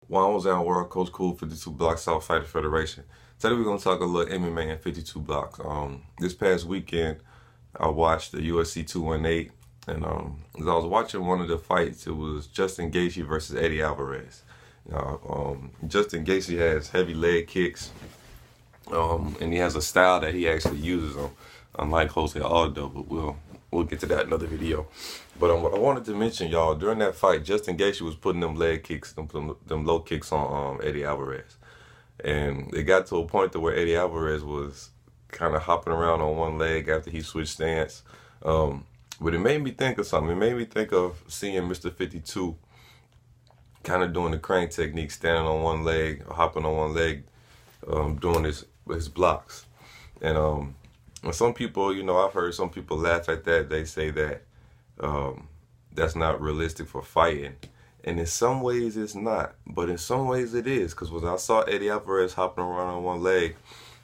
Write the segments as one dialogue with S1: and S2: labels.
S1: One was down world, Coach Cool, 52 Block South Fighter Federation. Today we're gonna talk a little MMA and 52 blocks. This past weekend I watched the UFC 218, and as I was watching one of the fights, it was Justin Gaethje versus Eddie Alvarez. Justin Gaethje has heavy leg kicks, and he has a style that he actually uses them, unlike Jose Aldo, but we'll get to that in another video. But what I wanted to mention, y'all, during that fight, Justin Gaethje was putting them leg kicks, them low kicks on Eddie Alvarez. And it got to a point to where Eddie Alvarez was kind of hopping around on one leg after he switched stance. But it made me think of something. It made me think of seeing Mr. 52 kind of doing the crane technique, standing on one leg, hopping on one leg, doing his blocks. And some people, I've heard some people laugh at that. They say that that's not realistic for fighting. And in some ways it's not, but in some ways it is. Because when I saw Eddie Alvarez hopping around on one leg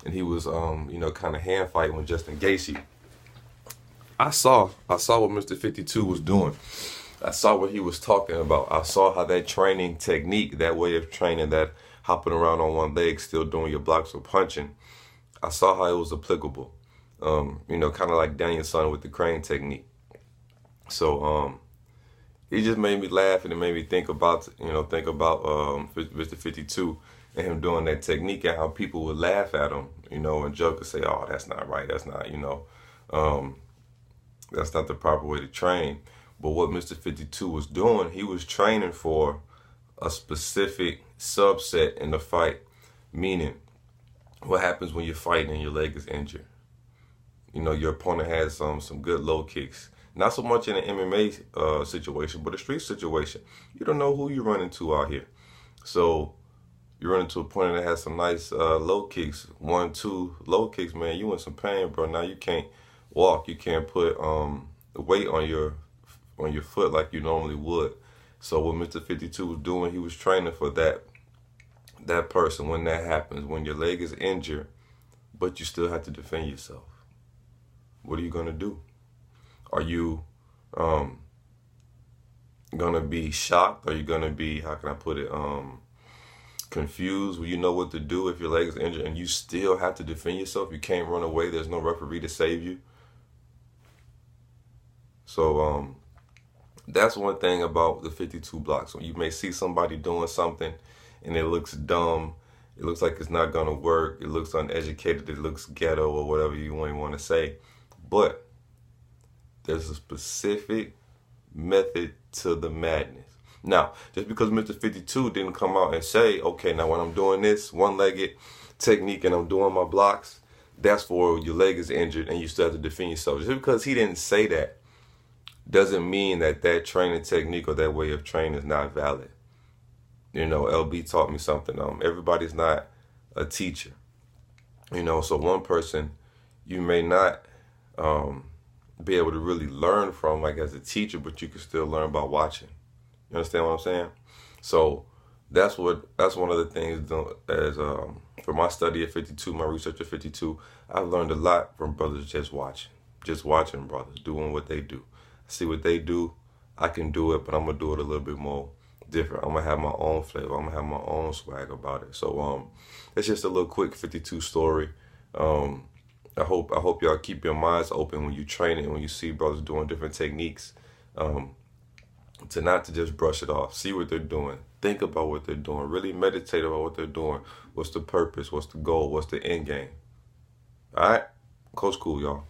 S1: and he was, kind of hand fighting with Justin Gaethje, I saw what Mr. 52 was doing. I saw what he was talking about. I saw how that training technique, that way of training, that hopping around on one leg, still doing your blocks or punching, I saw how it was applicable. Kind of like Danielson with the crane technique. So it just made me laugh, and it made me think about Mr. 52 and him doing that technique, and how people would laugh at him, and joke and say, "Oh, that's not right. That's not, that's not the proper way to train." But what Mr. 52 was doing, he was training for a specific subset in the fight, meaning what happens when you're fighting and your leg is injured. Your opponent has some good low kicks. Not so much in an MMA situation, but a street situation. You don't know who you run into out here. So you run into a opponent that has some nice low kicks, 1, 2 low kicks, man, you in some pain, bro. Now you can't walk. You can't put the weight on your foot like you normally would. So what Mr. 52 was doing, he was training for that person when that happens, when your leg is injured, but you still have to defend yourself. What are you going to do? Are you going to be shocked? Are you going to be, how can I put it, confused? Will you know what to do if your leg is injured and you still have to defend yourself? You can't run away. There's no referee to save you. So that's one thing about the 52 blocks. When you may see somebody doing something and it looks dumb, it looks like it's not going to work, it looks uneducated, it looks ghetto, or whatever you want to say. But there's a specific method to the madness. Now, just because Mr. 52 didn't come out and say, okay, now when I'm doing this one-legged technique and I'm doing my blocks, that's for your leg is injured and you still have to defend yourself. Just because he didn't say that doesn't mean that training technique or that way of training is not valid. LB taught me something. Everybody's not a teacher. So one person you may not be able to really learn from, like as a teacher, but you can still learn by watching. You understand what I'm saying? So that's one of the things as for my study at 52, my research at 52, I've learned a lot from brothers just watching brothers doing what they do. I see what they do, I can do it, but I'm gonna do it a little bit more different. I'm gonna have my own flavor. I'm gonna have my own swag about it. So it's just a little quick 52 story. I hope y'all keep your minds open when you train it, when you see brothers doing different techniques, to not to just brush it off. See what they're doing. Think about what they're doing. Really meditate about what they're doing. What's the purpose? What's the goal? What's the end game? All right? Coach Cool, y'all.